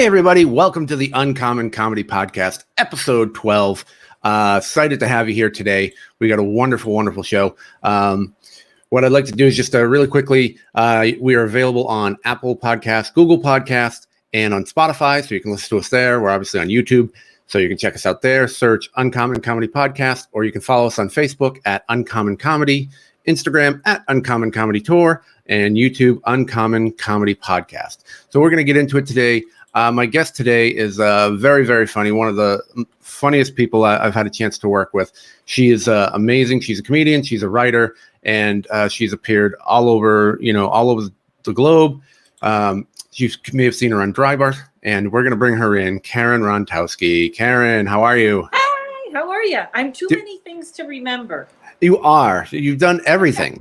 Hey, everybody. Welcome to the Uncommon Comedy Podcast, episode 12. Excited to have you here today. We got a wonderful, wonderful show. What I'd like to do is just really quickly, we are available on Apple Podcasts, Google Podcasts, and on Spotify, so you can listen to us there. We're obviously on YouTube, so you can check us out there. Search Uncommon Comedy Podcast, or you can follow us on Facebook at Uncommon Comedy, Instagram at Uncommon Comedy Tour, and YouTube Uncommon Comedy Podcast. So we're going to get into it today. My guest today is very, very funny. One of the funniest people I've had a chance to work with. She is amazing. She's a comedian. She's a writer, and she's appeared all over the globe. You may have seen her on Dry Bar, and we're going to bring her in, Karen Rontowski. Karen, how are you? Hi, how are you? I'm too many things to remember. You are. You've done everything.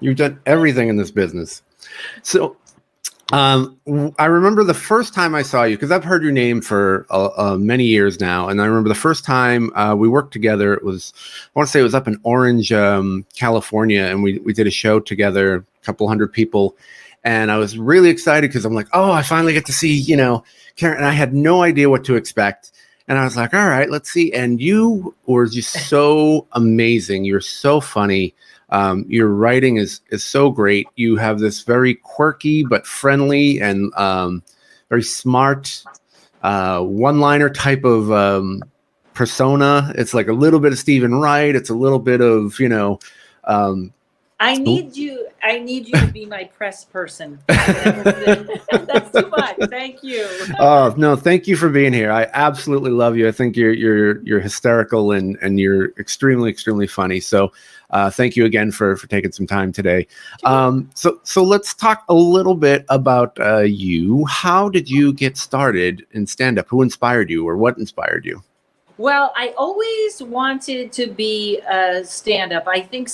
You've done everything in this business. So I remember the first time I saw you, because I've heard your name for many years now. And I remember the first time we worked together, I want to say it was up in Orange, California. And we did a show together, a couple hundred people. And I was really excited because I'm like, oh, I finally get to see, Karen. And I had no idea what to expect. And I was like, all right, let's see. And you were just so amazing. You're so funny. Your writing is so great. You have this very quirky but friendly and very smart one-liner type of persona. It's like a little bit of Stephen Wright. It's a little bit of, I need you to be my press person. That's too much. Thank you. Oh, no, thank you for being here. I absolutely love you. I think you're hysterical and you're extremely, extremely funny. So thank you again for taking some time today. So let's talk a little bit about you. How did you get started in stand-up? Who inspired you, or what inspired you? Well, I always wanted to be a stand-up. I think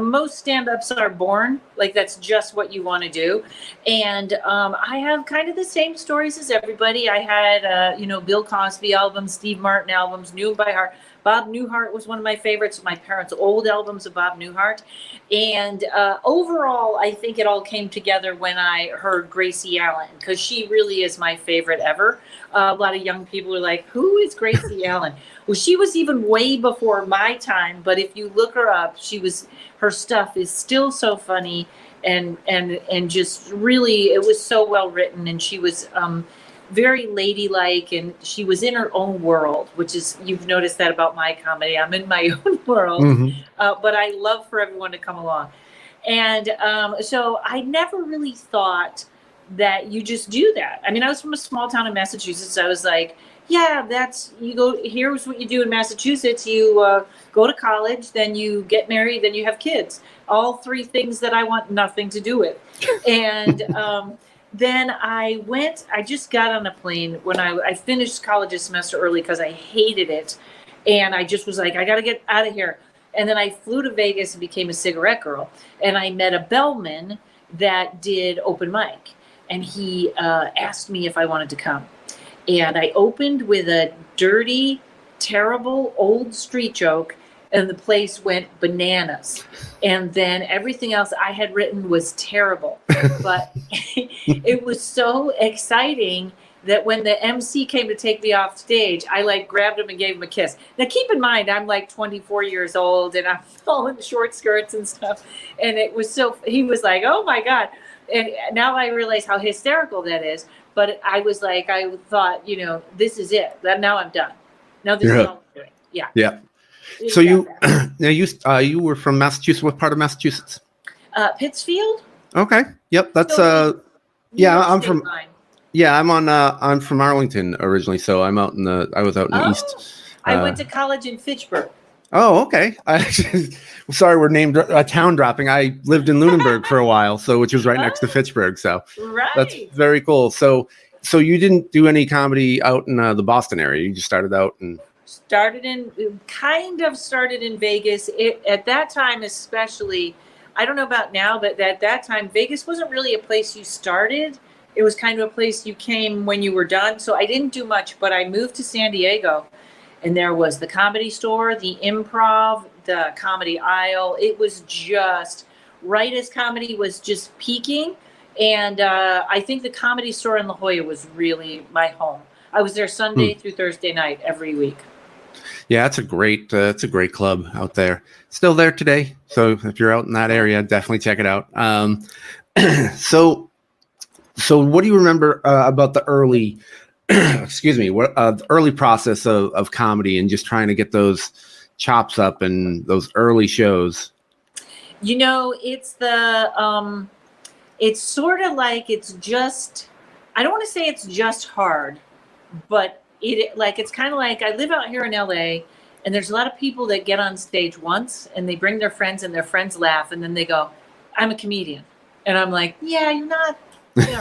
most stand-ups are born like that's just what you want to do. And I have kind of the same stories as everybody. I had, Bill Cosby albums, Steve Martin albums, knew by heart. Bob Newhart was one of my favorites, my parents' old albums of Bob Newhart. And overall, I think it all came together when I heard Gracie Allen, because she really is my favorite ever. A lot of young people are like, who is Gracie Allen? Well, she was even way before my time, but if you look her up, her stuff is still so funny and just really, it was so well written, and she was very ladylike, and she was in her own world, which is, you've noticed that about my comedy. I'm in my own world, but I love for everyone to come along. And so I never really thought that you just do that. I mean, I was from a small town in Massachusetts. I was like, yeah, here's what you do in Massachusetts. You go to college, then you get married, then you have kids. All three things that I want nothing to do with. And then I just got on a plane when I finished college a semester early because I hated it. And I just was like, I got to get out of here. And then I flew to Vegas and became a cigarette girl. And I met a bellman that did open mic. And he asked me if I wanted to come. And I opened with a dirty, terrible old street joke, and the place went bananas. And then everything else I had written was terrible. But it was so exciting that when the MC came to take me off stage, I grabbed him and gave him a kiss. Now keep in mind, I'm 24 years old and I'm all in short skirts and stuff. And he was like, oh my God. And now I realize how hysterical that is. But I thought, this is it. Now I'm done. Now this is all I'm doing. Yeah. Yeah. So you were from Massachusetts. What part of Massachusetts? Pittsfield. Okay. Yep. That's I'm from. Line. Yeah, I'm from Arlington originally, so I was out in the east. I went to college in Fitchburg. Oh, okay. Sorry, we're named a town dropping. I lived in Lunenburg for a while, which was right next to Fitchburg. So that's very cool. So you didn't do any comedy out in the Boston area. You just started out and started in Vegas. At that time, especially, I don't know about now, but at that time, Vegas wasn't really a place you started. It was kind of a place you came when you were done. So I didn't do much, but I moved to San Diego. And there was the Comedy Store, the Improv, the Comedy Aisle. It was just right as comedy was just peaking. And I think the Comedy Store in La Jolla was really my home. I was there Sunday through Thursday night every week. Yeah, it's a great club out there. Still there today. So if you're out in that area, definitely check it out. So what do you remember about the early, excuse me, the early process of comedy and just trying to get those chops up and those early shows? You know, it's the it's sort of like it's just, I don't want to say it's just hard, but it's kind of like I live out here in LA, and there's a lot of people that get on stage once and they bring their friends and their friends laugh, and then they go, I'm a comedian. And I'm like, yeah, you're not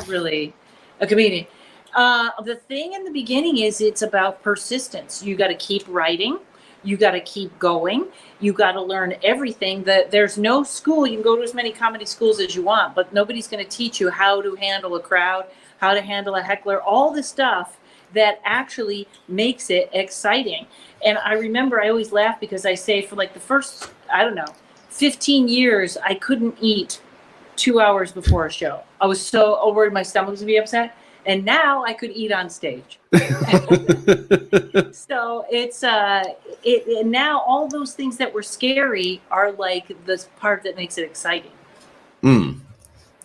really a comedian. The thing in the beginning is it's about persistence. You got to keep writing. You got to keep going. You got to learn everything. There's no school. You can go to as many comedy schools as you want, but nobody's going to teach you how to handle a crowd, how to handle a heckler, all the stuff that actually makes it exciting. And I remember I always laugh because I say for like the first, 15 years, I couldn't eat 2 hours before a show. I was so worried my stomach was going to be upset. And now I could eat on stage. So it's and now all those things that were scary are like the part that makes it exciting.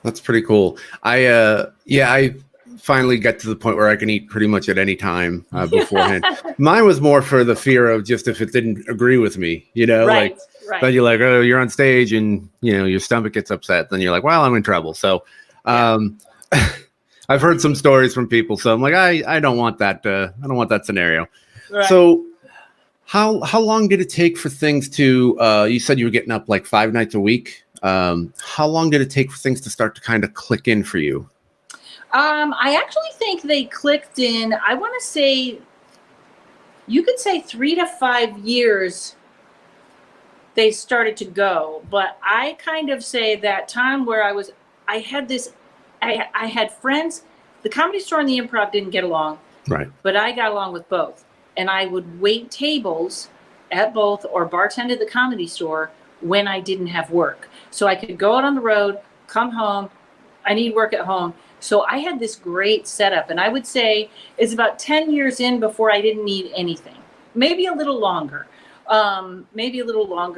That's pretty cool. I finally got to the point where I can eat pretty much at any time beforehand. Mine was more for the fear of just if it didn't agree with me, Right. Then you're like, oh, you're on stage and your stomach gets upset. Then you're like, well, I'm in trouble. So I've heard some stories from people. So I'm like, I don't want that. I don't want that scenario. Right. So how long did it take for things to, you said you were getting up like 5 nights a week. How long did it take for things to start to kind of click in for you? I actually think they clicked in, I want to say, you could say 3 to 5 years they started to go. But I kind of say that time where I had friends. The Comedy Store and the Improv didn't get along. Right. But I got along with both. And I would wait tables at both or bartend at the Comedy Store when I didn't have work. So I could go out on the road, come home. I need work at home. So I had this great setup, and I would say it's about 10 years in before I didn't need anything. Maybe a little longer.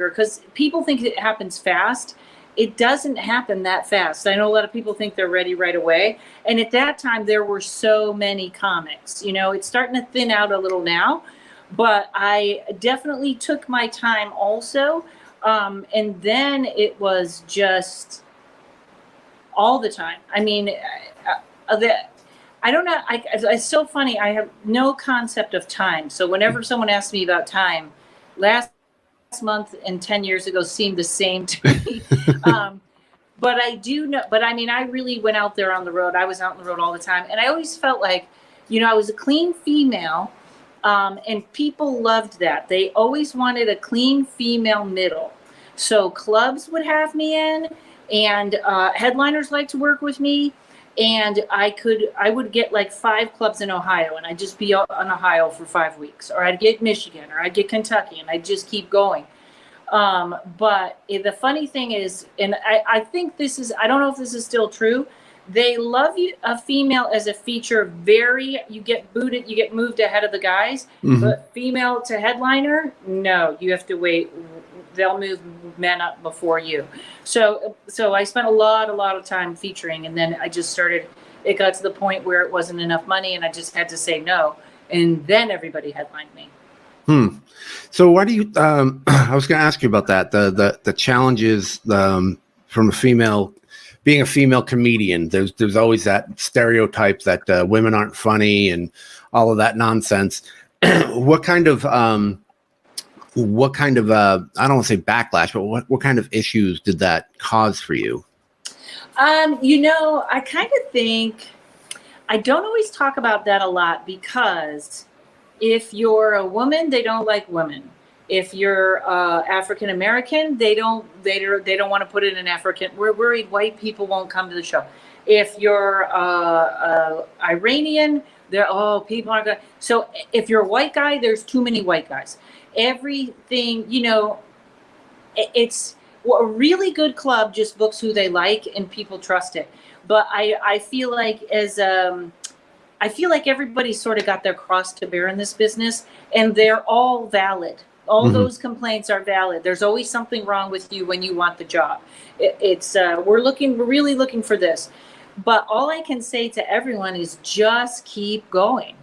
Because people think it happens fast. It doesn't happen that fast. I know a lot of people think they're ready right away. And at that time, there were so many comics. It's starting to thin out a little now, but I definitely took my time also. And then it was just all the time. I mean, I don't know. It's so funny. I have no concept of time. So whenever someone asks me about time, last month and 10 years ago seemed the same to me. But I do know, but I mean, I really went out there on the road. I was out on the road all the time. And I always felt like, I was a clean female. And people loved that. They always wanted a clean female middle. So clubs would have me in, and headliners liked to work with me. And I would get like 5 clubs in Ohio, and I'd just be on Ohio for 5 weeks, or I'd get Michigan, or I'd get Kentucky, and I'd just keep going. But the funny thing is, and I think I don't know if this is still true. They love a female as a feature. You get booted, you get moved ahead of the guys, but female to headliner, no, you have to wait. They'll move men up before you. So I spent a lot of time featuring, and then it got to the point where it wasn't enough money, and I just had to say no. And then everybody headlined me. So why do you, I was going to ask you about that, the challenges from being a female comedian. There's always that stereotype that women aren't funny and all of that nonsense. What kind of I don't want to say backlash, but what kind of issues did that cause for you? I kind of think I don't always talk about that a lot, because if you're a woman, they don't like women. If you're African American, they don't want to put it in African. We're worried white people won't come to the show. If you're Iranian, people aren't going. So if you're a white guy, there's too many white guys. Everything, it's a really good club just books who they like, and people trust it. But I feel like I feel like everybody's sort of got their cross to bear in this business, and they're all valid. All those complaints are valid. There's always something wrong with you when you want the job. We're really looking for this. But all I can say to everyone is just keep going,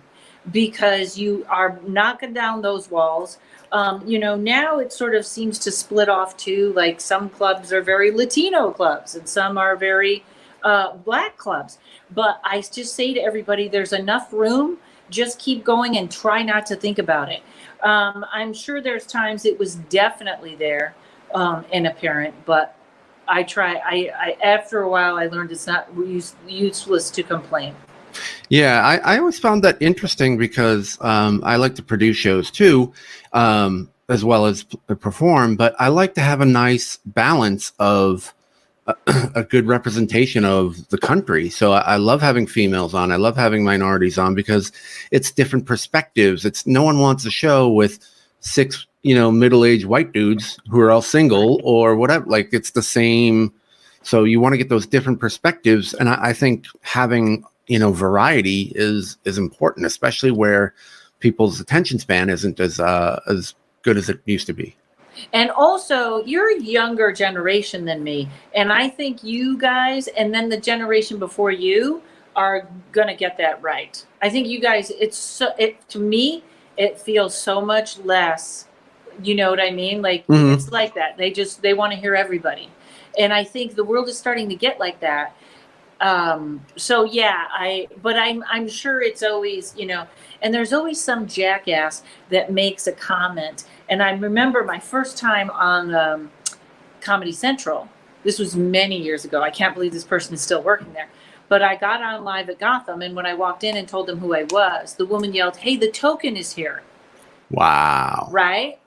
because you are knocking down those walls. Now it sort of seems to split off too. Like some clubs are very Latino clubs and some are very Black clubs. But I just say to everybody, there's enough room. Just keep going and try not to think about it. I'm sure there's times it was definitely there and apparent, but I try. I after a while, I learned it's not useless to complain. Yeah, I always found that interesting because I like to produce shows too, as well as perform. But I like to have a nice balance of a good representation of the country. So I love having females on. I love having minorities on because it's different perspectives. No one wants a show with 6, middle-aged white dudes who are all single or whatever. Like it's the same. So you want to get those different perspectives. And I think having, variety is important, especially where people's attention span isn't as good as it used to be. And also, you're a younger generation than me. And I think you guys, and then the generation before you, are going to get that right. I think you guys, to me, it feels so much less, you know what I mean? Like, it's like that. They want to hear everybody. And I think the world is starting to get like that. So yeah, I'm sure it's always, and there's always some jackass that makes a comment. And I remember my first time on Comedy Central. This was many years ago. I can't believe this person is still working there. But I got on live at Gotham, and when I walked in and told them who I was, the woman yelled, "Hey, the token is here." Wow. Right.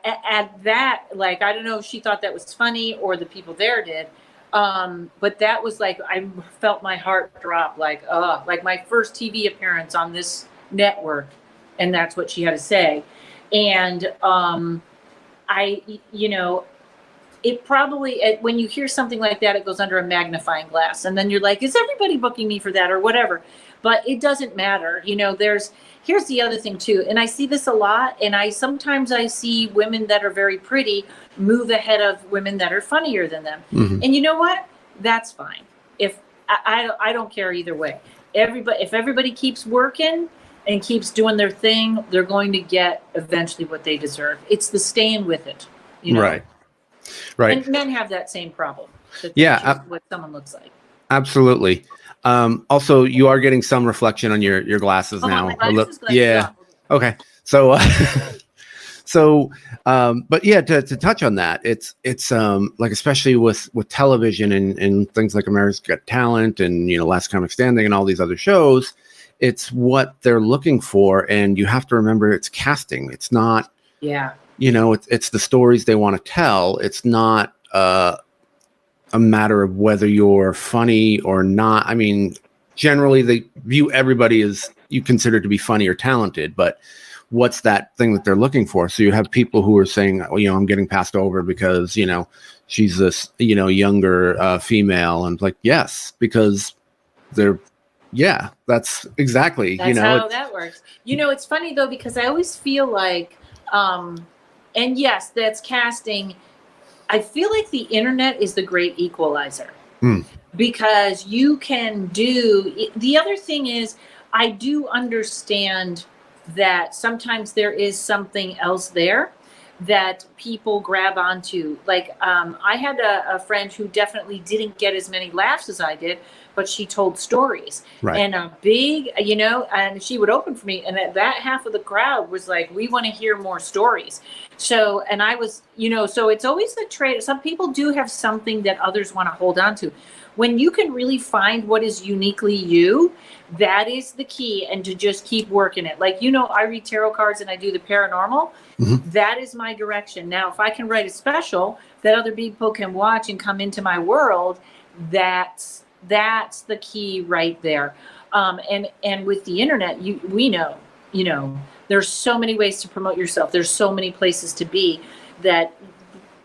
At that, like, I don't know if she thought that was funny or the people there did. But that was like, I felt my heart drop, like my first TV appearance on this network. And that's what she had to say. And, it probably, when you hear something like that, it goes under a magnifying glass. And then you're like, is everybody booking me for that or whatever? But it doesn't matter. Here's the other thing too. And I see this a lot. And sometimes I see women that are very pretty move ahead of women that are funnier than them. And you know what? That's fine. If I don't care either way. If everybody keeps working and keeps doing their thing, they're going to get eventually what they deserve. It's the staying with it. Right. And men have that same problem. What someone looks like. Absolutely. Also, you are getting some reflection on your glasses now. Yeah. Okay. So, but yeah, to touch on that, it's like, especially with television and things like America's Got Talent and, Last Comic Standing and all these other shows, it's what they're looking for. And you have to remember it's casting. It's not, it's the stories they want to tell. It's not, a matter of whether you're funny or not. I mean, generally they view everybody as you consider to be funny or talented, but what's that thing that they're looking for? So you have people who are saying, I'm getting passed over because, she's this, younger female. And like, yes, because that's exactly, that's how that works. It's funny though, because I always feel like, and yes, that's casting. I feel like the internet is the great equalizer because you can the other thing is, I do understand that sometimes there is something else there that people grab onto. Like, I had a friend who definitely didn't get as many laughs as I did, but she told stories. Right. And a big, and she would open for me. And that half of the crowd was like, we want to hear more stories. So, and I was, so it's always a trade. Some people do have something that others want to hold on to. When you can really find what is uniquely you, that is the key. And to just keep working it. Like, I read tarot cards and I do the paranormal. That is my direction. Now, if I can write a special that other people can watch and come into my world, that's the key right there. And with the internet, we know, there's so many ways to promote yourself. There's so many places to be that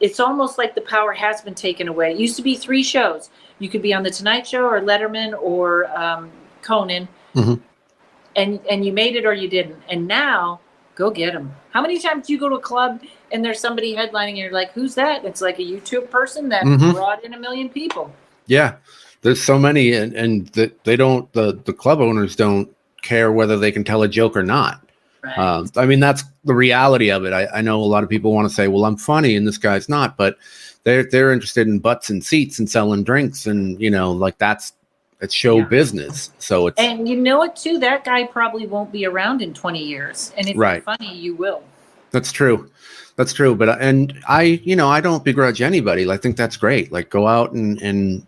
it's almost like the power has been taken away. It used to be 3 shows. You could be on the Tonight Show or Letterman or Conan, and you made it or you didn't. And now, go get them. How many times do you go to a club and there's somebody headlining and you're like, who's that? And it's like a YouTube person that brought in 1 million people. Yeah. There's so many, and they don't, the club owners don't care whether they can tell a joke or not. Right. I mean, that's the reality of it. I know a lot of people want to say, well, I'm funny and this guy's not, but they're interested in butts and seats and selling drinks, and like it's show business. So it's, and you know what too, that guy probably won't be around in 20 years. And if you're funny, you will. That's true. But I don't begrudge anybody. I think that's great. Like, go out and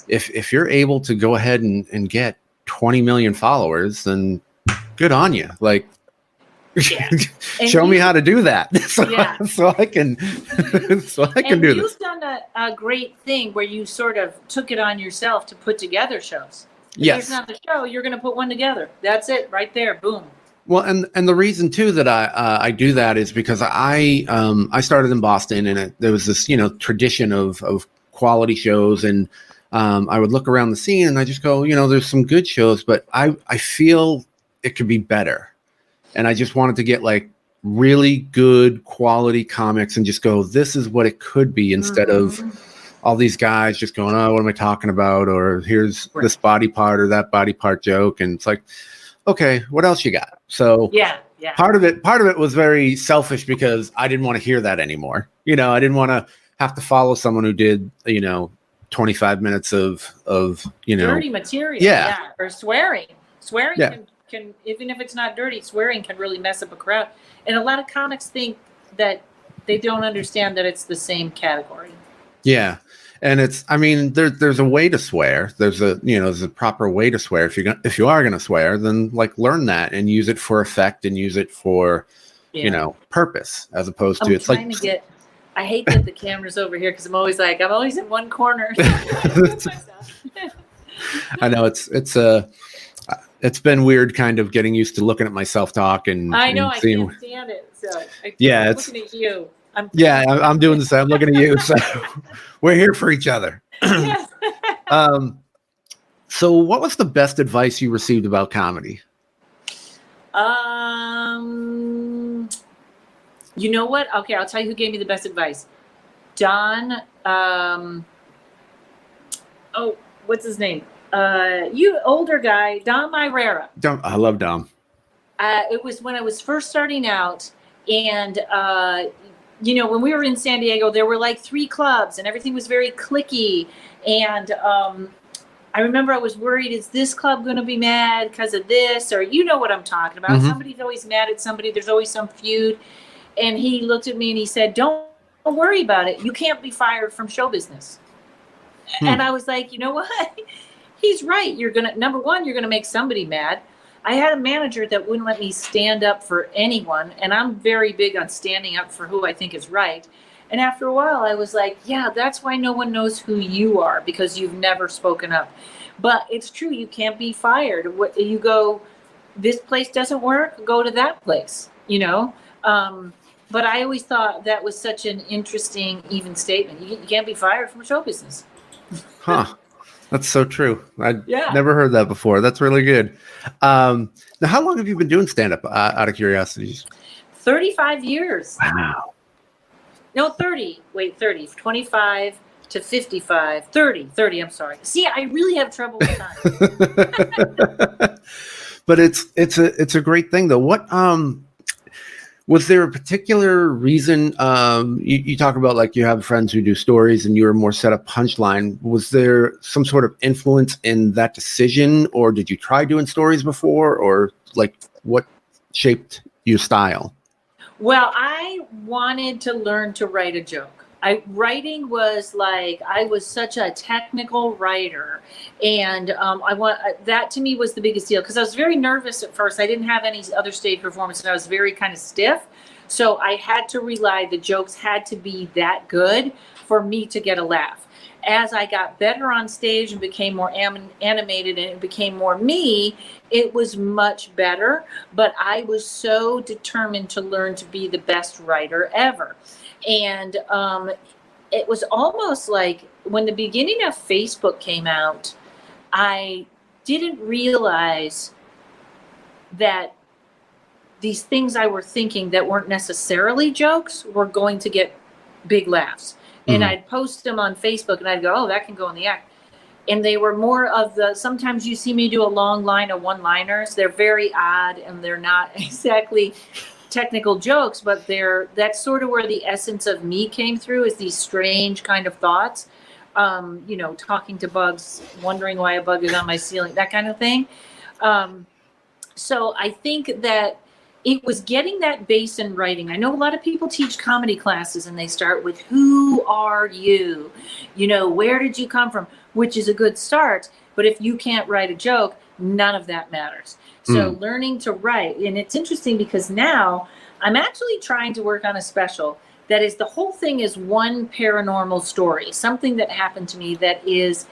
if you're able to go ahead and get 20 million followers, then good on you. Like, show me how to do that, so I can do this. You've done a great thing where you sort of took it on yourself to put together shows. If there's not a show, you're going to put one together. That's it, right there. Boom. Well, and the reason too that I do that is because I started in Boston, and there was this tradition of quality shows, and I would look around the scene and I just go, there's some good shows, but I feel it could be better. And I just wanted to get like really good quality comics and just go, this is what it could be, instead of all these guys just going, oh, what am I talking about? Or here's this body part or that body part joke. And it's like, okay, what else you got? So part of it was very selfish because I didn't want to hear that anymore. I didn't want to have to follow someone who did, 25 minutes of dirty material. Or swearing can, even if it's not dirty, swearing can really mess up a crowd. And a lot of comics think that they don't understand that it's the same category. Yeah. And there's a way to swear. There's a proper way to swear. If you are going to swear, then learn that and use it for effect and use it for, purpose, as opposed to I hate that the camera's over here, because I'm always in one corner. I know it's been weird kind of getting used to looking at myself talk, and I know I can't stand it. So I'm looking at you. I'm doing the same. I'm looking at you. So we're here for each other. So what was the best advice you received about comedy? You know what? Okay, I'll tell you who gave me the best advice. Don, what's his name? You older guy, Dom Irera. I love Dom. It was when I was first starting out, and when we were in San Diego, there were 3 clubs, and everything was very cliquey. And I remember I was worried, is this club going to be mad because of this? Or you know what I'm talking about. Somebody's always mad at somebody. There's always some feud. And he looked at me and he said, don't worry about it. You can't be fired from show business. And I was like, you know what? He's right. Number one, you're going to make somebody mad. I had a manager that wouldn't let me stand up for anyone. And I'm very big on standing up for who I think is right. And after a while, I was like, yeah, that's why no one knows who you are, because you've never spoken up. But it's true. You can't be fired. You go, this place doesn't work, go to that place, But I always thought that was such an interesting, even statement. You can't be fired from show business. Huh. That's so true. I'd never heard that before. That's really good. Now, how long have you been doing stand-up, out of curiosity? 35 years. Wow. No, 30. Wait, 30. 25 to 55. 30, I'm sorry. See, I really have trouble with time. But it's a great thing, though. What was there a particular reason? You talk about you have friends who do stories and you were more set up punchline. Was there some sort of influence in that decision, or did you try doing stories before, or what shaped your style? Well, I wanted to learn to write a joke. Writing was I was such a technical writer, and that to me was the biggest deal, because I was very nervous at first. I didn't have any other stage performance, and I was very kind of stiff. So I had to the jokes had to be that good for me to get a laugh. as I got better on stage and became more animated and it became more me, it was much better. But I was so determined to learn to be the best writer ever. And it was almost like when the beginning of Facebook came out, I didn't realize that these things I were thinking that weren't necessarily jokes were going to get big laughs. And I'd post them on Facebook and I'd go, oh, that can go in the act. And they were more of the, sometimes you see me do a long line of one-liners. They're very odd and they're not exactly technical jokes, but that's sort of where the essence of me came through, is these strange kind of thoughts. Talking to bugs, wondering why a bug is on my ceiling, that kind of thing. So I think that it was getting that base in writing. I know a lot of people teach comedy classes and they start with, who are you? Where did you come from? Which is a good start. But if you can't write a joke, none of that matters. So learning to write. And it's interesting because now I'm actually trying to work on a special that is, the whole thing is one paranormal story, something that happened to me that is,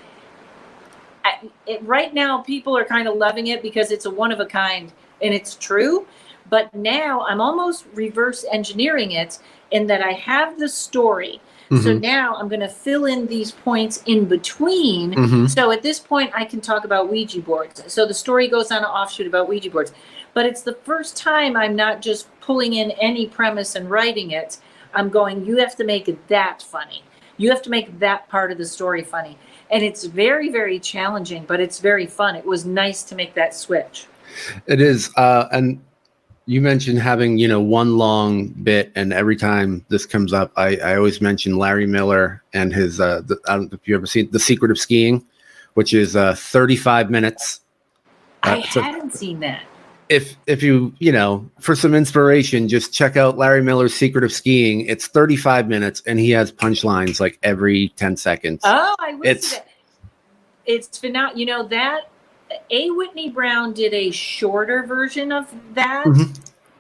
right now people are kind of loving it because it's a one of a kind and it's true. But now I'm almost reverse engineering it in that I have the story. So now I'm going to fill in these points in between. So at this point, I can talk about Ouija boards. So the story goes on an offshoot about Ouija boards. But it's the first time I'm not just pulling in any premise and writing it. I'm going, you have to make it that funny. You have to make that part of the story funny. And it's very, very challenging, but it's very fun. It was nice to make that switch. It is. And you mentioned having, one long bit, and every time this comes up, I always mention Larry Miller and his, I don't know if you ever seen The Secret of Skiing, which is 35 minutes. I hadn't seen that. If you, for some inspiration, just check out Larry Miller's Secret of Skiing. It's 35 minutes and he has punchlines like every 10 seconds. Oh, I wish that. It's phenomenal. That A. Whitney Brown did a shorter version of that.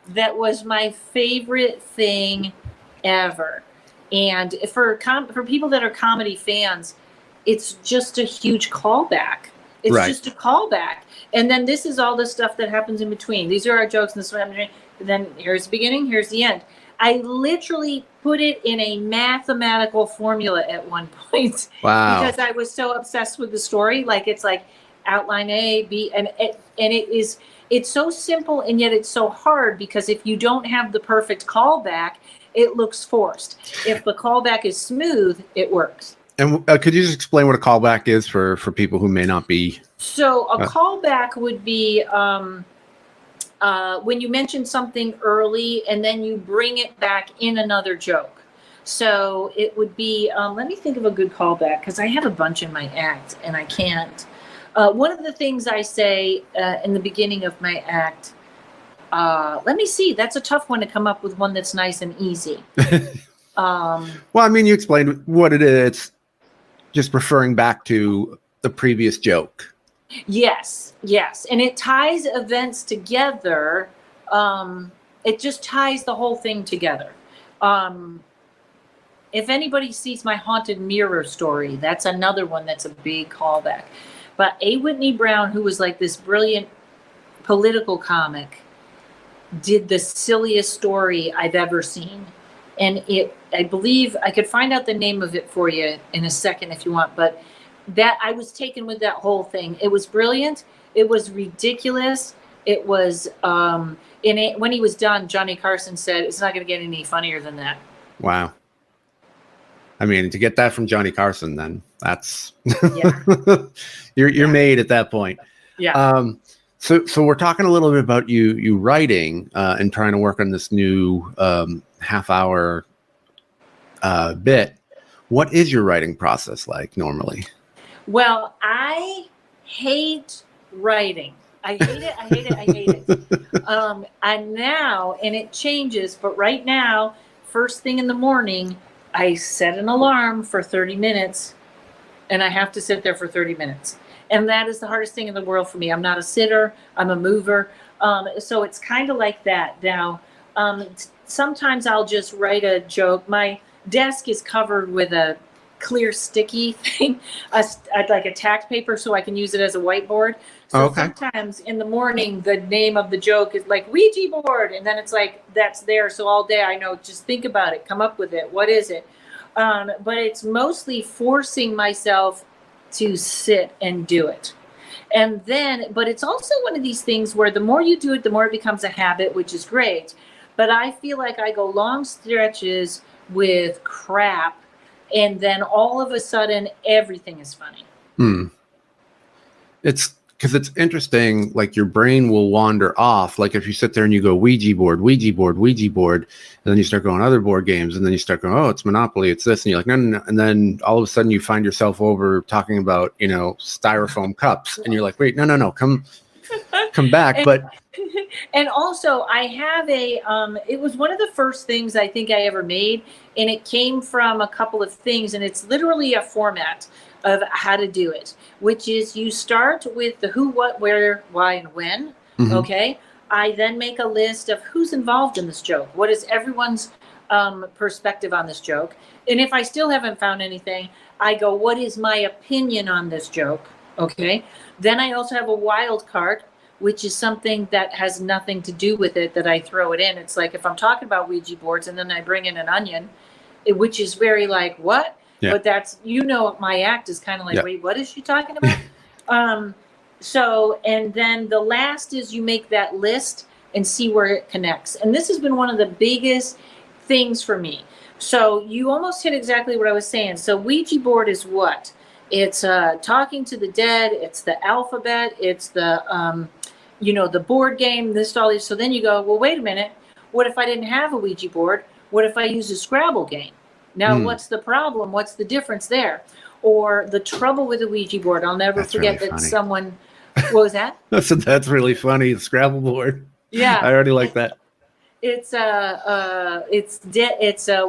That was my favorite thing ever. And for people that are comedy fans, it's just a huge callback. It's just a callback. And then this is all the stuff that happens in between. These are our jokes and this is what happens. And then here's the beginning, here's the end. I literally put it in a mathematical formula at one point. Wow. Because I was so obsessed with the story. Like, it's like outline A, B, and it's so simple and yet it's so hard, because if you don't have the perfect callback, it looks forced. If the callback is smooth, it works. And could you just explain what a callback is for people who may not be? So a callback would be when you mention something early and then you bring it back in another joke. So it would be, let me think of a good callback, because I have a bunch in my act and I can't. One of the things I say in the beginning of my act, let me see, that's a tough one to come up with one that's nice and easy. Well, I mean, you explained what it is. It's just referring back to the previous joke. Yes. And it ties events together. It just ties the whole thing together. If anybody sees my haunted mirror story, that's another one that's a big callback. But A. Whitney Brown, who was like this brilliant political comic, did the silliest story I've ever seen. And I believe I could find out the name of it for you in a second if you want, but that I was taken with that whole thing. It was brilliant. It was ridiculous. It was, when he was done, Johnny Carson said, it's not going to get any funnier than that. Wow. I mean, to get that from Johnny Carson, then that's, you're made at that point. Yeah. So we're talking a little bit about you writing and trying to work on this new half-hour bit. What is your writing process like normally? Well, I hate writing. I hate it. And now, and it changes, but right now, first thing in the morning, I set an alarm for 30 minutes, and I have to sit there for 30 minutes. And that is the hardest thing in the world for me. I'm not a sitter. I'm a mover. So it's kind of like that. Now, sometimes I'll just write a joke. My desk is covered with a clear sticky thing, like a tack paper, so I can use it as a whiteboard. So sometimes in the morning, the name of the joke is like Ouija board, and then it's like that's there. So all day I know, just think about it, come up with it. What is it? But it's mostly forcing myself to sit and do it. And then, but it's also one of these things where the more you do it, the more it becomes a habit, which is great. But I feel like I go long stretches with crap, and then all of a sudden everything is funny. It's because it's interesting, like your brain will wander off. Like if you sit there and you go Ouija board, Ouija board, Ouija board, and then you start going other board games, and then you start going, oh, it's Monopoly, it's this, and you're like, no, no, no. And then all of a sudden you find yourself over talking about, styrofoam cups, and you're like, wait, no, come back. And also I have it was one of the first things I think I ever made, and it came from a couple of things, and it's literally a format of how to do it, which is you start with the who, what, where, why, and when. Okay. I then make a list of who's involved in this joke. What is everyone's perspective on this joke? And if I still haven't found anything, I go, what is my opinion on this joke? Okay. Then I also have a wild card, which is something that has nothing to do with it, that I throw it in. It's like if I'm talking about Ouija boards and then I bring in an onion, which is very like, what? Yeah. But that's, my act is kind of like, wait, what is she talking about? So, and then the last is you make that list and see where it connects. And this has been one of the biggest things for me. So you almost hit exactly what I was saying. So Ouija board is what? It's talking to the dead. It's the alphabet. It's the, the board game, this, all these. So then you go, well, wait a minute. What if I didn't have a Ouija board? What if I use a Scrabble game? Now, what's the problem? What's the difference there? Or the trouble with a Ouija board. I'll never forget really that funny. Someone, what was that? That's really funny. The Scrabble board. Yeah. I already like that. It's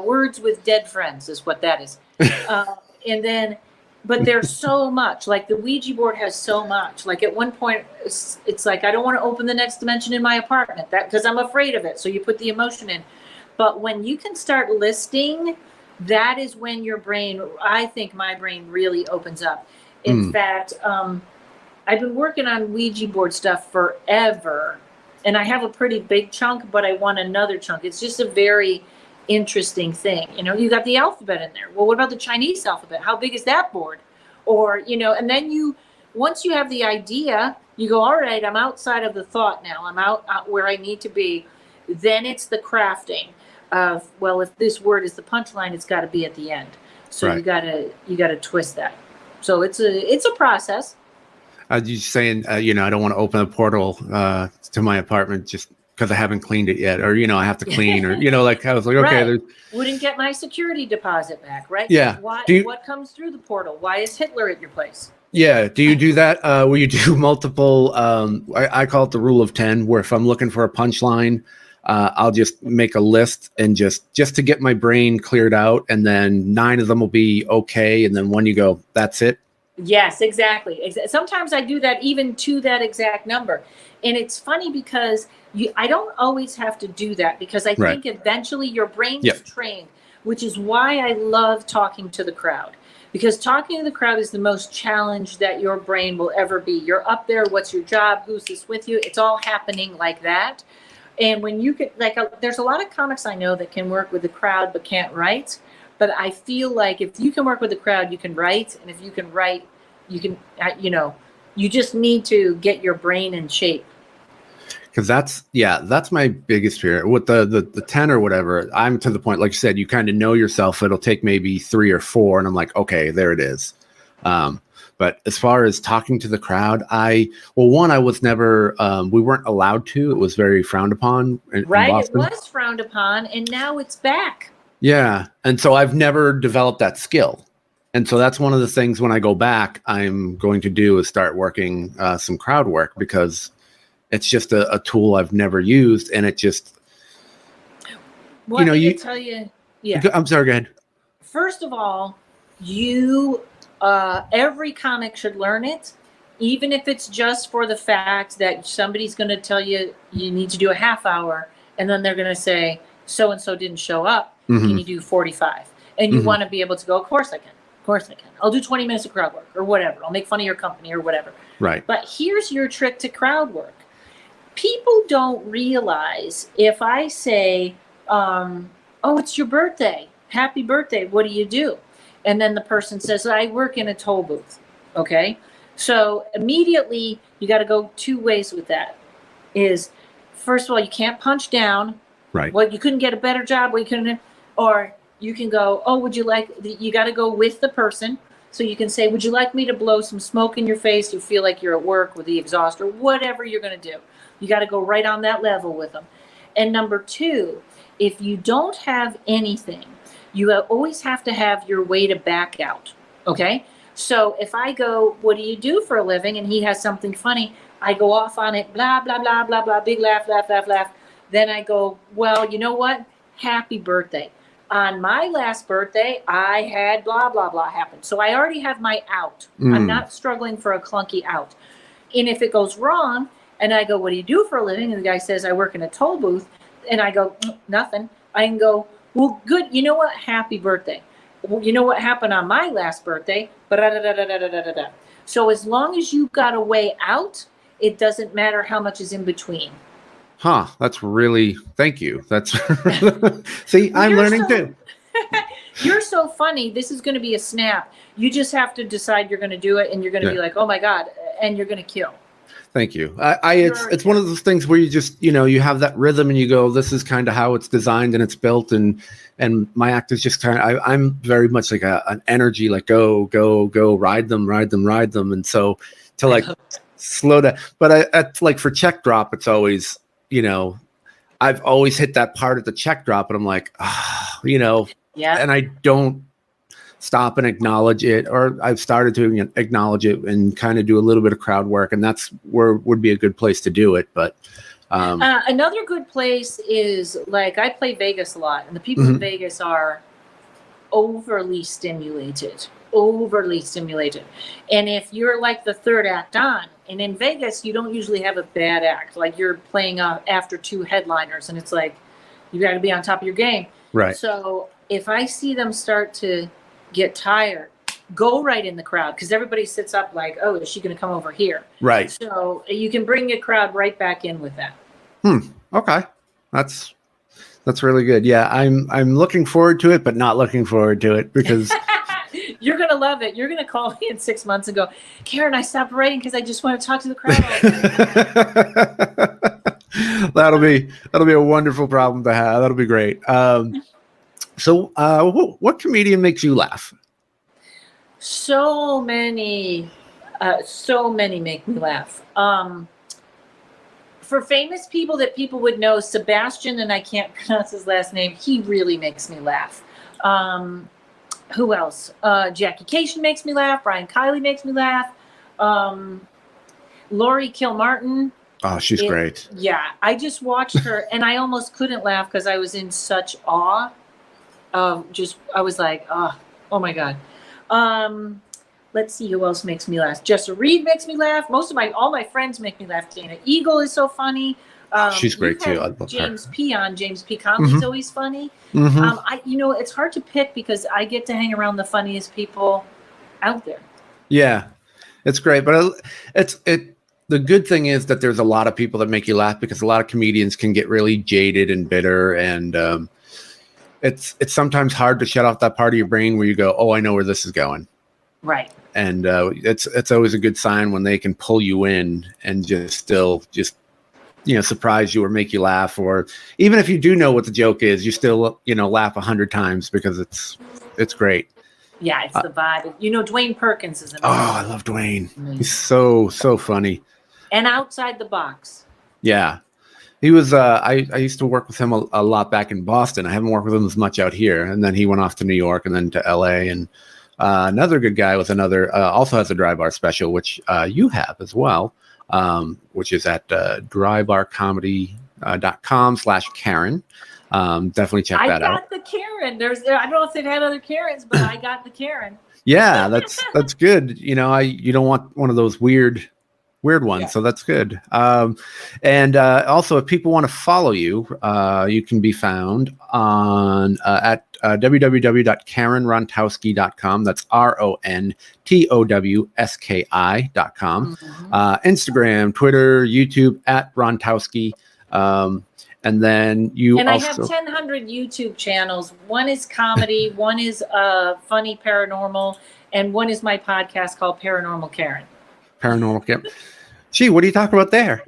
words with dead friends is what that is. And then, but there's so much, like the Ouija board has so much. Like at one point, it's like, I don't want to open the next dimension in my apartment because I'm afraid of it. So you put the emotion in. But when you can start listing, that is when your brain, I think my brain really opens up. In fact, I've been working on Ouija board stuff forever, and I have a pretty big chunk, but I want another chunk. It's just a very interesting thing. You got the alphabet in there. Well, what about the Chinese alphabet? How big is that board? Or, and then once you have the idea, you go, all right, I'm outside of the thought now. I'm out where I need to be. Then it's the crafting of, well, if this word is the punchline, it's got to be at the end. So right. you gotta twist that. So it's a process. You saying, I don't want to open a portal to my apartment just because I haven't cleaned it yet, or I have to clean, or like I was like, okay, right. Wouldn't get my security deposit back, right? Yeah. What comes through the portal? Why is Hitler at your place? Yeah. Do you do that? Where you do multiple? I call it the rule of 10, where if I'm looking for a punchline, I'll just make a list and just to get my brain cleared out, and then 9 of them will be okay, and then one you go, that's it. Yes, exactly. Sometimes I do that even to that exact number. And it's funny because I don't always have to do that, because I think eventually your brain is trained, which is why I love talking to the crowd. Because talking to the crowd is the most challenge that your brain will ever be. You're up there. What's your job? Who's this with you? It's all happening like that. And when you can, there's a lot of comics I know that can work with the crowd but can't write. But I feel like if you can work with the crowd, you can write. And if you can write, you can, you just need to get your brain in shape. Because that's my biggest fear with the 10 or whatever. I'm to the point, like you said, you kind of know yourself. It'll take maybe 3 or 4, and I'm like, okay, there it is. But as far as talking to the crowd, I was never, we weren't allowed to. It was very frowned upon. In Boston. It was frowned upon, and now it's back. Yeah, and so I've never developed that skill. And so that's one of the things when I go back, I'm going to do is start working some crowd work, because it's just a tool I've never used, and it just, tell you, yeah. I'm sorry, go ahead. First of all, every comic should learn it, even if it's just for the fact that somebody's going to tell you you need to do a half hour, and then they're going to say, so-and-so didn't show up. Mm-hmm. Can you do 45? And you want to be able to go, of course I can. course I can. I'll do 20 minutes of crowd work or whatever. I'll make fun of your company or whatever. Right. But here's your trick to crowd work. People don't realize if I say, oh, it's your birthday. Happy birthday. What do you do? And then the person says, I work in a toll booth. Okay. So immediately you got to go two ways with that. Is first of all, you can't punch down. Right. Well, you couldn't get a better job. Well, you couldn't, or you can go, oh, would you like, you got to go with the person. So you can say, would you like me to blow some smoke in your face? You feel like you're at work with the exhaust or whatever you're going to do. You got to go right on that level with them. And number two, if you don't have anything, you always have to have your way to back out. Okay. So if I go, what do you do for a living? And he has something funny, I go off on it, blah, blah, blah, blah, blah, big laugh, laugh, laugh, laugh. Then I go, well, you know what? Happy birthday. On my last birthday, I had blah, blah, blah happen. So I already have my out. I'm not struggling for a clunky out. And if it goes wrong and I go, what do you do for a living? And the guy says, I work in a toll booth. And I go, nothing. I can go, well, good. You know what? Happy birthday. Well, you know what happened on my last birthday? So as long as you got a way out, it doesn't matter how much is in between. Huh. That's really, thank you. That's, see, well, I'm learning too. You're so funny. This is going to be a snap. You just have to decide you're going to do it and you're going to be like, oh my God. And you're going to kill. Thank you. It's one of those things where you just, you have that rhythm and you go, this is kind of how it's designed and it's built. And my act is just kind of, I'm very much like an energy, like go, ride them. And so to like slow down, but it's like for check drop, it's always, I've always hit that part at the check drop and I'm like, yeah. And I don't stop and acknowledge it, or I've started to acknowledge it and kind of do a little bit of crowd work, and that's where would be a good place to do it. But another good place is, like, I play Vegas a lot, and the people in Vegas are overly stimulated. And if you're like the third act on, and in Vegas, you don't usually have a bad act. Like, you're playing after two headliners, and it's like, you got to be on top of your game. Right. So if I see them start to get tired, go right in the crowd, because everybody sits up like, oh, is she going to come over here? Right. So you can bring a crowd right back in with that. Okay. That's really good. Yeah, I'm looking forward to it, but not looking forward to it because you're going to love it. You're going to call me in 6 months and go, Karen, I stopped writing because I just want to talk to the crowd. That'll be a wonderful problem to have. That'll be great. So what comedian makes you laugh? So many make me laugh. For famous people that people would know, Sebastian, and I can't pronounce his last name, he really makes me laugh. Who else? Jackie Cation makes me laugh. Brian Kiley makes me laugh. Lori Kilmartin. Oh, she's great. Yeah, I just watched her, and I almost couldn't laugh because I was in such awe. I was like, oh my God. Let's see who else makes me laugh. Jessa Reed makes me laugh. All my friends make me laugh. Dana Eagle is so funny. She's great too. I love James P. Conley's always funny. It's hard to pick because I get to hang around the funniest people out there. Yeah, it's great. But the good thing is that there's a lot of people that make you laugh, because a lot of comedians can get really jaded and bitter, and it's sometimes hard to shut off that part of your brain where you go, oh, I know where this is going. Right. And it's always a good sign when they can pull you in and just surprise you or make you laugh, or even if you do know what the joke is, you still laugh 100 times because it's great. Yeah, it's the vibe. Dwayne Perkins is amazing. Oh, I love Dwayne. He's so funny. And outside the box. Yeah. He was, I used to work with him a lot back in Boston. I haven't worked with him as much out here. And then he went off to New York and then to LA. And another good guy with also has a dry bar special, which you have as well, which is at drybarcomedy.com/Karen. Definitely check that out. I got the Karen. I don't know if they've had other Karens, but I got the Karen. Yeah, that's good. You don't want one of those weird Weird one. Yeah. So that's good. And also, if people want to follow you, you can be found on at www.KarenRontowski.com. That's RONTOWSKI.com. Instagram, Twitter, YouTube at Rontowski. And then you and also... I have 1,000 YouTube channels. One is comedy, one is funny paranormal, and one is my podcast called Paranormal Karen. Paranormal Karen. Gee, what are you talking about there?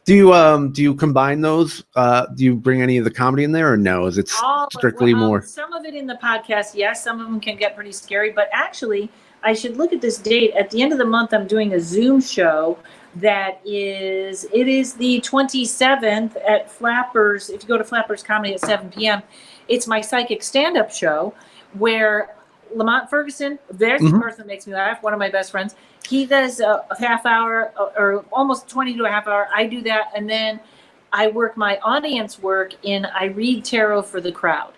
Do you combine those? Do you bring any of the comedy in there, or no? Is it strictly more? Some of it in the podcast, yes. Some of them can get pretty scary, but actually, I should look at this date. At the end of the month, I'm doing a Zoom show. It is the 27th at Flappers. If you go to Flappers Comedy at 7 p.m., it's my psychic stand-up show where Lamont Ferguson, there's the person that makes me laugh, one of my best friends. He does a half hour or almost 20 to a half hour. I do that. And then I work my audience work I read tarot for the crowd.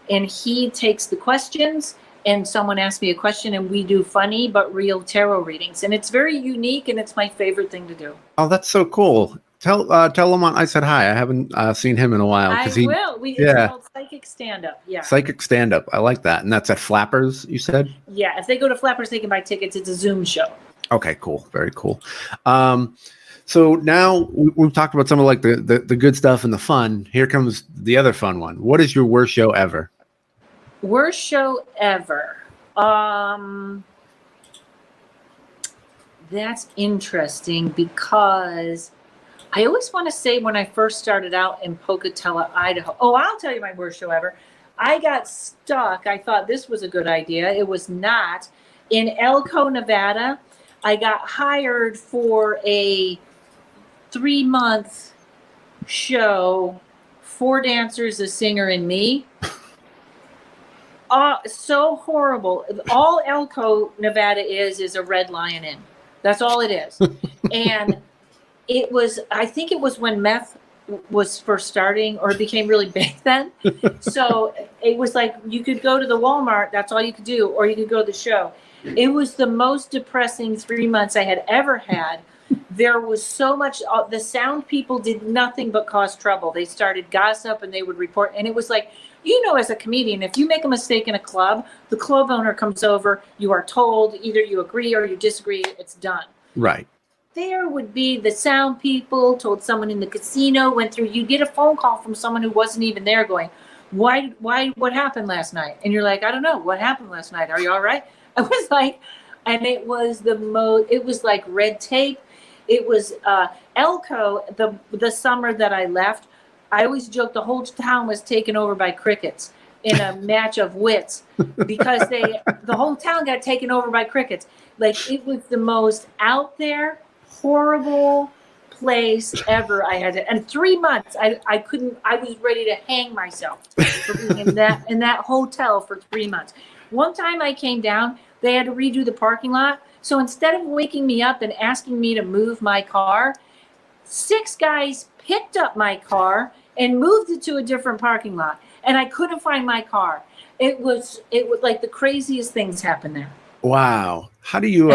And he takes the questions and someone asks me a question and we do funny but real tarot readings. And it's very unique and it's my favorite thing to do. Oh, that's so cool. Tell Lamont I said hi. I haven't seen him in a while. I will. It's called Psychic Stand-Up. Yeah. Psychic Stand-Up. I like that. And that's at Flappers, you said? Yeah. If they go to Flappers, they can buy tickets. It's a Zoom show. Okay, cool. Very cool. So now we've talked about some of like the good stuff and the fun. Here comes the other fun one. What is your worst show ever? Worst show ever. That's interesting because I always want to say when I first started out in Pocatello, Idaho. Oh, I'll tell you my worst show ever. I got stuck. I thought this was a good idea. It was not. In Elko, Nevada, I got hired for a 3-month show, 4 dancers, a singer, and me. So horrible. All Elko, Nevada is a Red Lion Inn. That's all it is. And I think it was when meth was first starting, or it became really big then. So it was like you could go to the Walmart, that's all you could do, or you could go to the show. It was the most depressing 3 months I had ever had. There was so much, the sound people did nothing but cause trouble. They started gossip and they would report. And it was like, as a comedian, if you make a mistake in a club, the club owner comes over, you are told, either you agree or you disagree, it's done. Right. There would be the sound people told someone in the casino, went through, you get a phone call from someone who wasn't even there going, what happened last night? And you're like, I don't know, what happened last night? Are you all right? I was like, and it was it was like red tape. It was Elko, the summer that I left, I always joke the whole town was taken over by crickets in a match of wits because the whole town got taken over by crickets. Like it was the most out there, horrible place ever. I had and 3 months I was ready to hang myself for being in that hotel for 3 months. One time I came down, they had to redo the parking lot. So instead of waking me up and asking me to move my car, 6 guys picked up my car and moved it to a different parking lot. And I couldn't find my car. It was like the craziest things happened there. Wow. How do you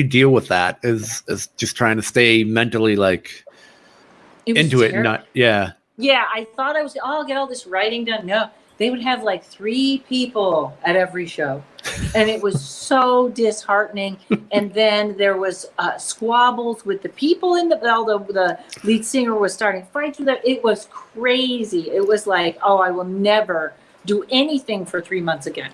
deal with that? Is just trying to stay mentally like into it and not, yeah. Yeah, I thought I'll get all this writing done. No, they would have like 3 people at every show. And it was so disheartening. And then there was squabbles with the people the lead singer was starting fights with them. It was crazy. It was like, I will never do anything for 3 months again.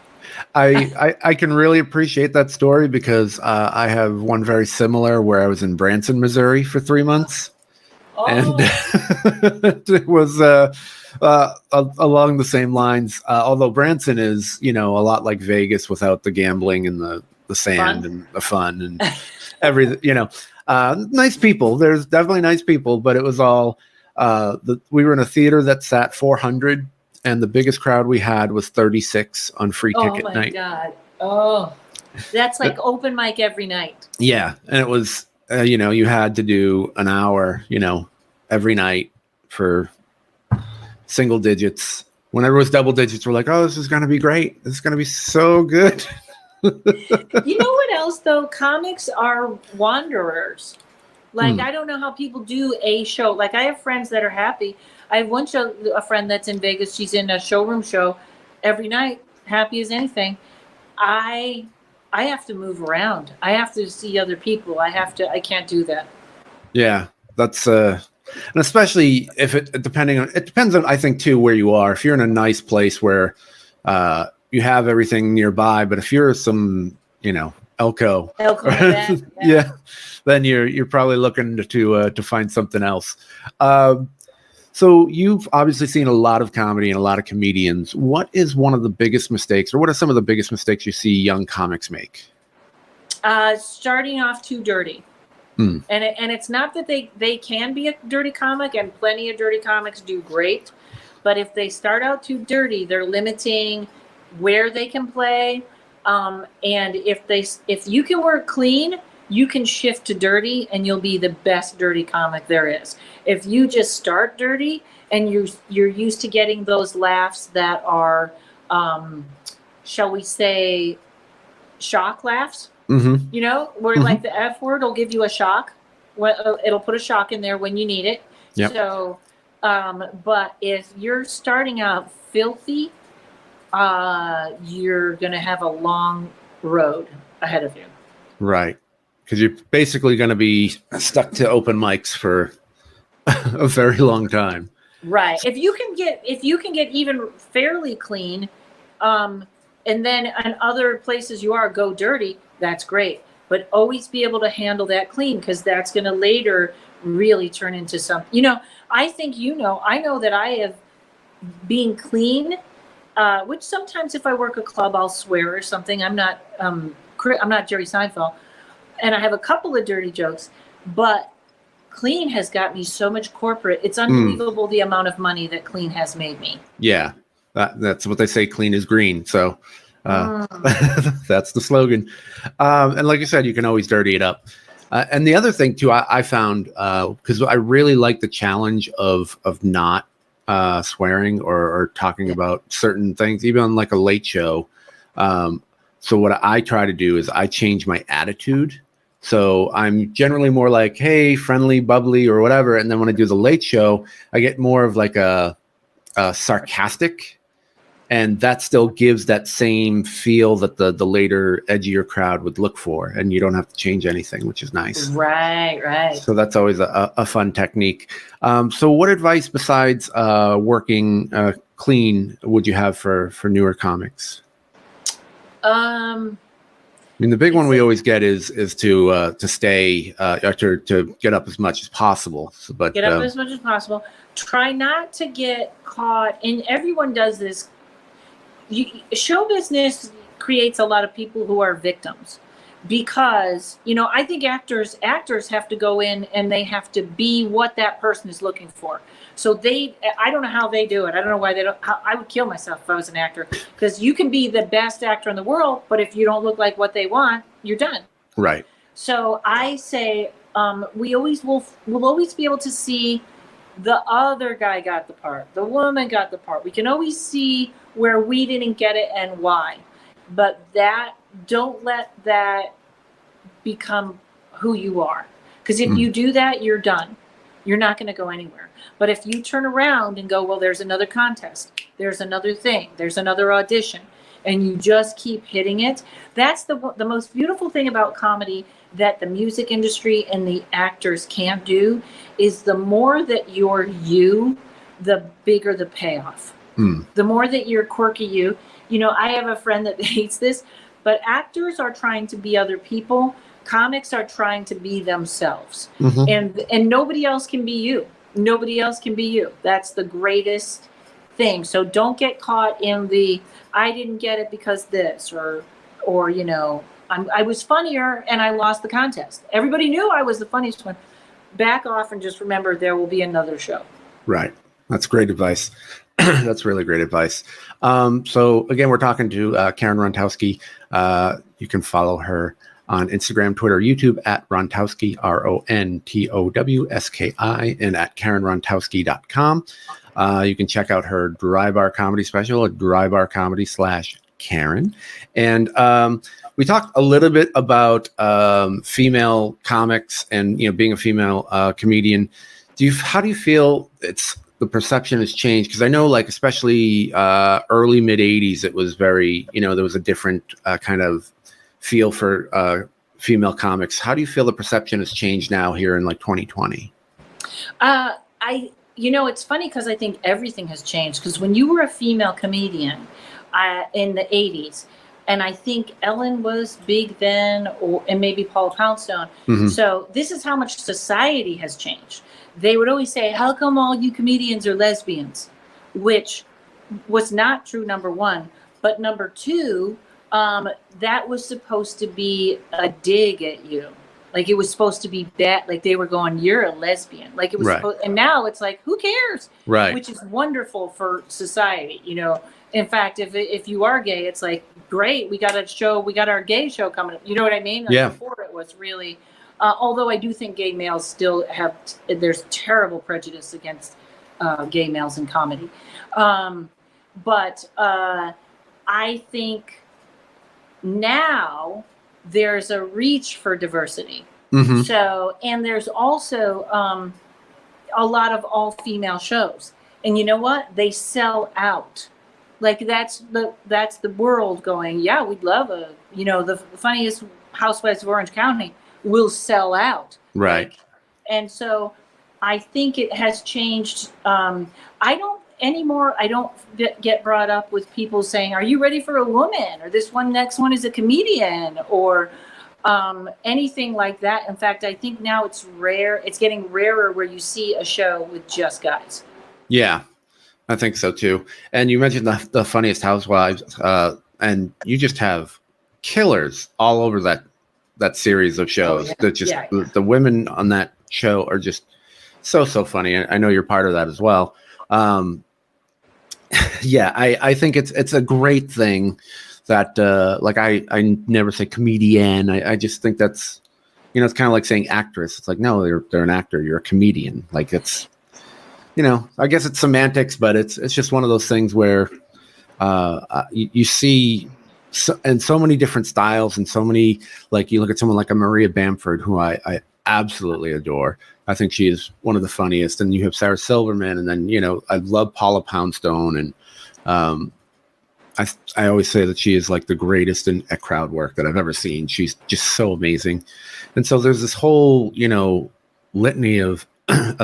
I can really appreciate that story because I have one very similar where I was in Branson, Missouri for 3 months. Oh. And it was along the same lines, although Branson is, a lot like Vegas without the gambling and the sand and the fun and everything, nice people. There's definitely nice people, but it was all, we were in a theater that sat 400 and the biggest crowd we had was 36 on free ticket night. Oh my God. Oh, that's like open mic every night. Yeah. And it was, you had to do an hour, every night for single digits. Whenever it was double digits, we're like, oh, this is going to be great. This is going to be so good. You know what else though? Comics are wanderers. Like, Hmm. I don't know how people do a show. Like, I have friends that are happy. I have a friend that's in Vegas. She's in a showroom show every night, happy as anything. I I have to move around. I have to see other people. I can't do that. Yeah, that's and especially if it depends on, I think, too, where you are. If you're in a nice place where you have everything nearby, but if you're some, Elko, Elko event, yeah, then you're probably looking to find something else. So you've obviously seen a lot of comedy and a lot of comedians. What is one of the biggest mistakes, or what are some of the biggest mistakes you see young comics make? Starting off too dirty. And it's not that they can be a dirty comic, and plenty of dirty comics do great, but if they start out too dirty, they're limiting where they can play. And if you can work clean, you can shift to dirty, and you'll be the best dirty comic there is. If you just start dirty and you're used to getting those laughs that are, shall we say, shock laughs. Mm-hmm. Where like the F word will give you a shock. It'll put a shock in there when you need it. Yep. So, but if you're starting out filthy, you're going to have a long road ahead of you. Right. Because you're basically going to be stuck to open mics for a very long time. Right. If you can get even fairly clean, and then in other places you go dirty, that's great. But always be able to handle that clean, because that's going to later really turn into something. I think I know that I have being clean, which sometimes if I work a club, I'll swear or something. I'm not Jerry Seinfeld, and I have a couple of dirty jokes, but clean has got me so much corporate. It's unbelievable the amount of money that clean has made me. Yeah, that's what they say. Clean is green. So that's the slogan. And like I said, you can always dirty it up. And the other thing too, I found, because I really like the challenge of not swearing or talking about certain things, even on like a late show. So what I try to do is I change my attitude. So I'm generally more like, hey, friendly, bubbly, or whatever. And then when I do the late show, I get more of like a sarcastic. And that still gives that same feel that the later, edgier crowd would look for. And you don't have to change anything, which is nice. Right. So that's always a fun technique. So what advice besides working clean would you have for newer comics? I mean, the big one we always get is to stay, to get up as much as possible. But get up as much as possible. Try not to get caught, and everyone does this. Show business creates a lot of people who are victims, because I think actors have to go in and they have to be what that person is looking for. So I don't know how they do it. I don't know why they don't. I would kill myself if I was an actor, because you can be the best actor in the world, but if you don't look like what they want, you're done. Right. So I say we'll always be able to see the other guy got the part, the woman got the part. We can always see where we didn't get it and why. But don't let that become who you are. Because if you do that, you're done. You're not going to go anywhere. But if you turn around and go, well, there's another contest, there's another thing, there's another audition, and you just keep hitting it, that's the most beautiful thing about comedy that the music industry and the actors can't do, is the more that you're you, the bigger the payoff. The more that you're quirky you. I have a friend that hates this, but actors are trying to be other people. Comics are trying to be themselves. And nobody else can be you. Nobody else can be you. That's the greatest thing. So don't get caught in the, I didn't get it because this, or I was funnier and I lost the contest. Everybody knew I was the funniest one. Back off and just remember there will be another show. Right. That's great advice. That's really great advice. So again, we're talking to Karen Rontowski. You can follow her on Instagram, Twitter, YouTube at Rontowski, Rontowski, and at KarenRontowski.com. You can check out her Dry Bar Comedy special at drybarcomedy Karen. And we talked a little bit about female comics and, being a female comedian. How do you feel the perception has changed? Because I know, like, especially early mid 80s, it was very, there was a different kind of feel for female comics. How do you feel the perception has changed now here in like 2020? It's funny because I think everything has changed. Because when you were a female comedian in the 80s, and I think Ellen was big then, and maybe Paula Poundstone. Mm-hmm. So this is how much society has changed. They would always say, how come all you comedians are lesbians? Which was not true, number one. But number two, that was supposed to be a dig at you. Like, it was supposed to be that, like, they were going, you're a lesbian. Like, it was right. And now it's like, who cares? Right. Which is wonderful for society, In fact, if you are gay, it's like, great, we got our gay show coming up. You know what I mean? Like, yeah. Before it was really, although I do think gay males still there's terrible prejudice against gay males in comedy. But I think now there's a reach for diversity. Mm-hmm. So, and there's also a lot of all female shows. And you know what? They sell out. Like, that's the world going, yeah, we'd love the funniest Housewives of Orange County will sell out. Right. Like, and so I think it has changed. I don't get brought up with people saying, are you ready for a woman? Or next one is a comedian, or anything like that. In fact, I think now it's rare. It's getting rarer where you see a show with just guys. Yeah. I think so too. And you mentioned the funniest Housewives, and you just have killers all over that series of shows. Oh, yeah. That just the women on that show are just so funny. I know you're part of that as well. Yeah, I think it's a great thing that like I never say comedian. I just think that's it's kind of like saying actress. It's like, no, they're an actor. You're a comedian. Like, it's. I guess it's semantics, but it's just one of those things where you see so many different styles, and so many, like, you look at someone like a Maria Bamford, who I absolutely adore. I think she is one of the funniest. And you have Sarah Silverman, and then, I love Paula Poundstone. And I always say that she is like the greatest at crowd work that I've ever seen. She's just so amazing. And so there's this whole, litany of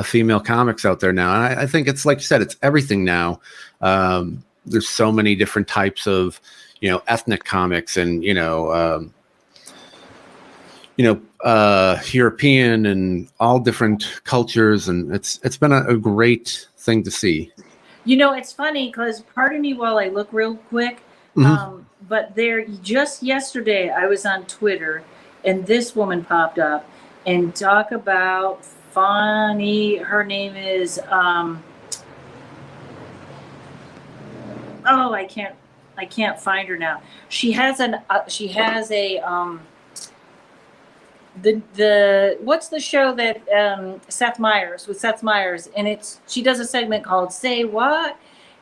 female comics out there now. And I think it's, like you said, it's everything now. There's so many different types of, ethnic comics, and, European and all different cultures. And it's been a great thing to see. It's funny because pardon me while I look real quick. Mm-hmm. But just yesterday I was on Twitter and this woman popped up, and talk about funny. Her name is I can't find her now. She has what's the show that Seth Meyers, and she does a segment called Say What?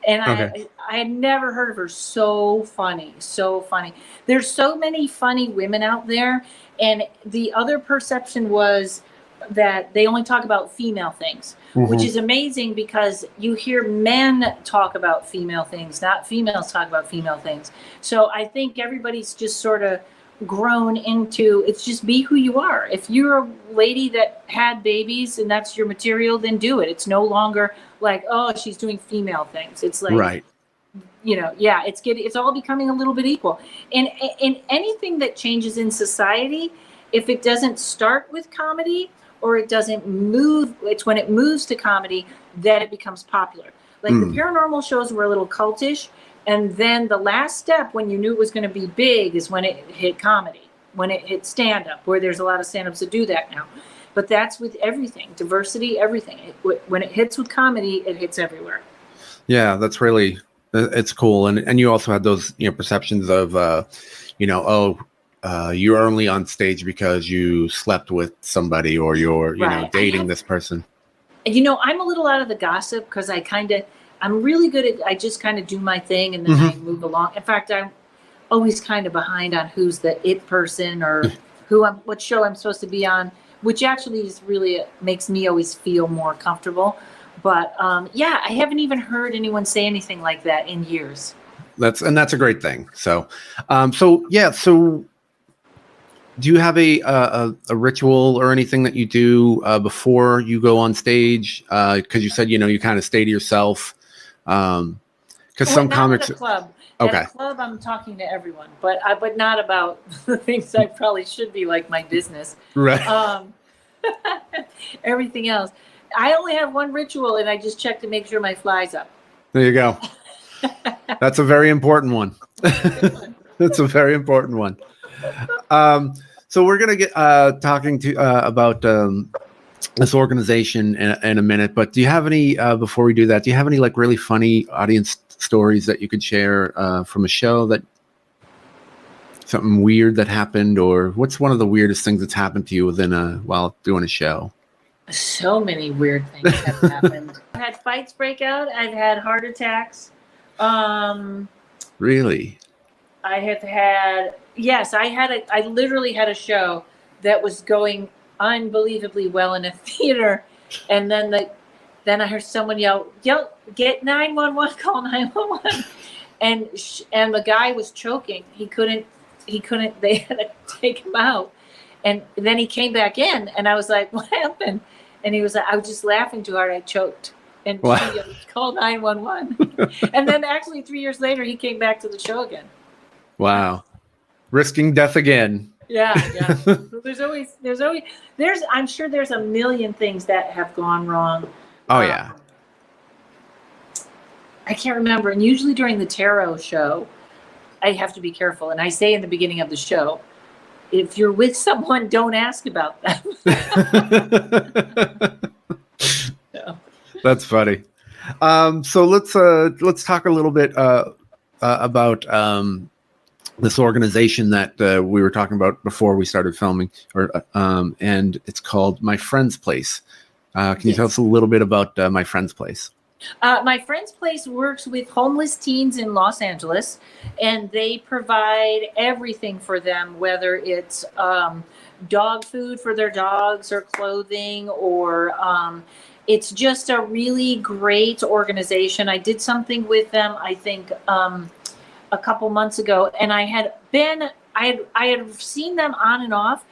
And okay. I had never heard of her. So funny. There's so many funny women out there, and the other perception was that they only talk about female things, mm-hmm. which is amazing because you hear men talk about female things, not females talk about female things. So I think everybody's just sort of grown into, it's just be who you are. If you're a lady that had babies and that's your material, then do it. It's no longer like, oh, she's doing female things. It's like, right. It's all becoming a little bit equal. And anything that changes in society, if it doesn't start with comedy or it doesn't move, it's when it moves to comedy that it becomes popular. Like the paranormal shows were a little cultish. And then the last step when you knew it was going to be big is when it hit comedy, when it hit stand-up, where there's a lot of stand-ups that do that now. But that's with everything, diversity, everything. When it hits with comedy, it hits everywhere. Yeah, that's really, it's cool. And you also had those, perceptions of, you're only on stage because you slept with somebody or you're, dating this person. I'm a little out of the gossip because I'm really good at, I just kind of do my thing and then I move along. In fact, always kind of behind on who's the it person or what show I'm supposed to be on, which actually is really makes me always feel more comfortable. But yeah, I haven't even heard anyone say anything like that in years. That's a great thing. So, so do you have a ritual or anything that you do before you go on stage? Because you said, you kind of stay to yourself. Because some comics. At a club. Okay. At a club, I'm talking to everyone, but not about the things I probably should be, like my business. Right. Everything else. I only have one ritual, and I just check to make sure my fly's up. There you go. That's a very important one. That's a very important one. So we're going to get talking to about this organization in a minute, but do you have any, before we do that, do you have any like really funny audience stories that you could share from a show, that something weird that happened, or what's one of the weirdest things that's happened to you while doing a show? So many weird things have happened. I've had fights break out. I've had heart attacks. Really? I literally had a show that was going unbelievably well in a theater, and then I heard someone yell, get 911, call 911, and the guy was choking. He couldn't. They had to take him out, and then he came back in, and I was like, what happened? And he was like, I was just laughing too hard, I choked. And wow. She called 911. And then actually 3 years later, he came back to the show again. Wow. Risking death again. Yeah. I'm sure there's a million things that have gone wrong. Oh, yeah. I can't remember. And usually during the tarot show, I have to be careful. And I say in the beginning of the show, if you're with someone, don't ask about them. Yeah. That's funny. So let's talk a little bit about this organization that we were talking about before we started filming, and it's called My Friend's Place. Can you tell us a little bit about My Friend's Place? My Friend's Place works with homeless teens in Los Angeles, and they provide everything for them, whether it's dog food for their dogs or clothing, or it's just a really great organization. I did something with them, I think, a couple months ago, and I had seen them on and off.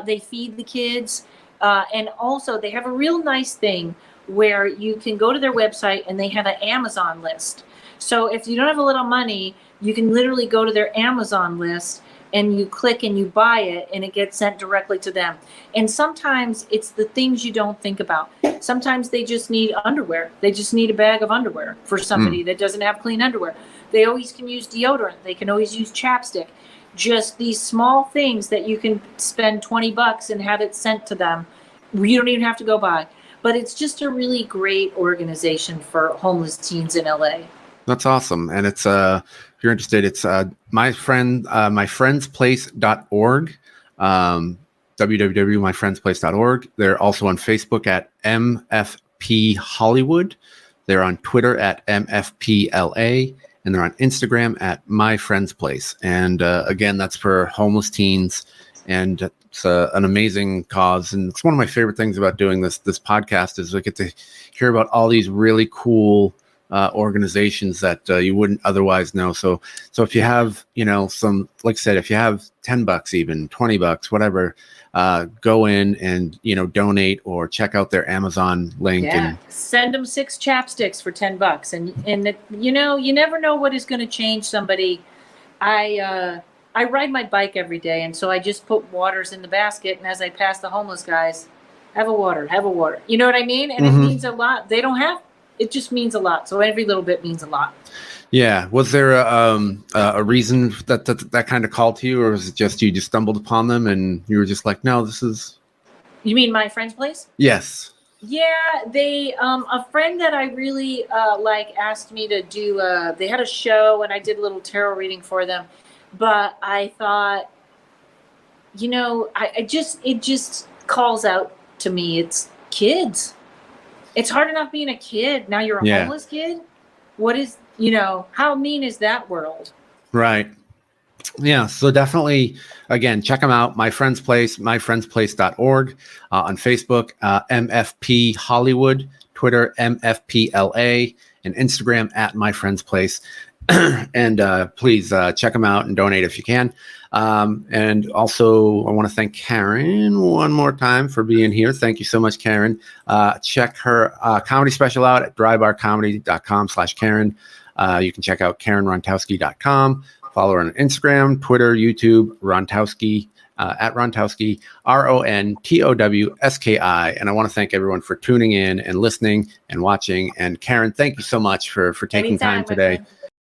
They feed the kids, and also they have a real nice thing where you can go to their website and they have an Amazon list. So if you don't have a little money, you can literally go to their Amazon list and you click and you buy it, and it gets sent directly to them. And sometimes it's the things you don't think about. Sometimes they just need underwear. They just need a bag of underwear for somebody that doesn't have clean underwear. They always can use deodorant. They can always use chapstick. Just these small things that you can spend $20 and have it sent to them. You don't even have to go buy. But it's just a really great organization for homeless teens in LA. That's awesome. And it's if you're interested, it's myfriendsplace.org, www.myfriendsplace.org. They're also on Facebook at MFP Hollywood. They're on Twitter at MFPLA, and they're on Instagram at My Friend's Place. And again, that's for homeless teens. And it's an amazing cause. And it's one of my favorite things about doing this podcast is I get to hear about all these really cool organizations that you wouldn't otherwise know. So if you have, some, like I said, if you have $10, even $20, whatever, go in and, donate or check out their Amazon link. Yeah. And send them 6 chapsticks for $10. And you never know what is going to change somebody. I ride my bike every day, and so I just put waters in the basket, and as I pass the homeless guys, have a water. You know what I mean? And it means a lot. They don't have, it just means a lot. So every little bit means a lot. Yeah. Was there a reason that kind of called to you, or was it just you just stumbled upon them and you were just like, no, this is... You mean My Friend's Place? Yes. Yeah, they a friend that I really asked me to do, they had a show and I did a little tarot reading for them. But I thought, it just calls out to me. It's kids. It's hard enough being a kid. Now you're a homeless kid. What is, how mean is that world? Right. Yeah, so definitely, again, check them out. My Friend's Place, myfriendsplace.org, on Facebook, MFP Hollywood, Twitter, MFPLA, and Instagram at My Friend's Place. And please check them out and donate if you can. And also, I want to thank Karen one more time for being here. Thank you so much, Karen. Check her comedy special out at drybarcomedy.com/Karen. You can check out KarenRontowski.com. Follow her on Instagram, Twitter, YouTube, Rontowski, at Rontowski, Rontowski. And I want to thank everyone for tuning in and listening and watching. And Karen, thank you so much for taking Anytime, time today.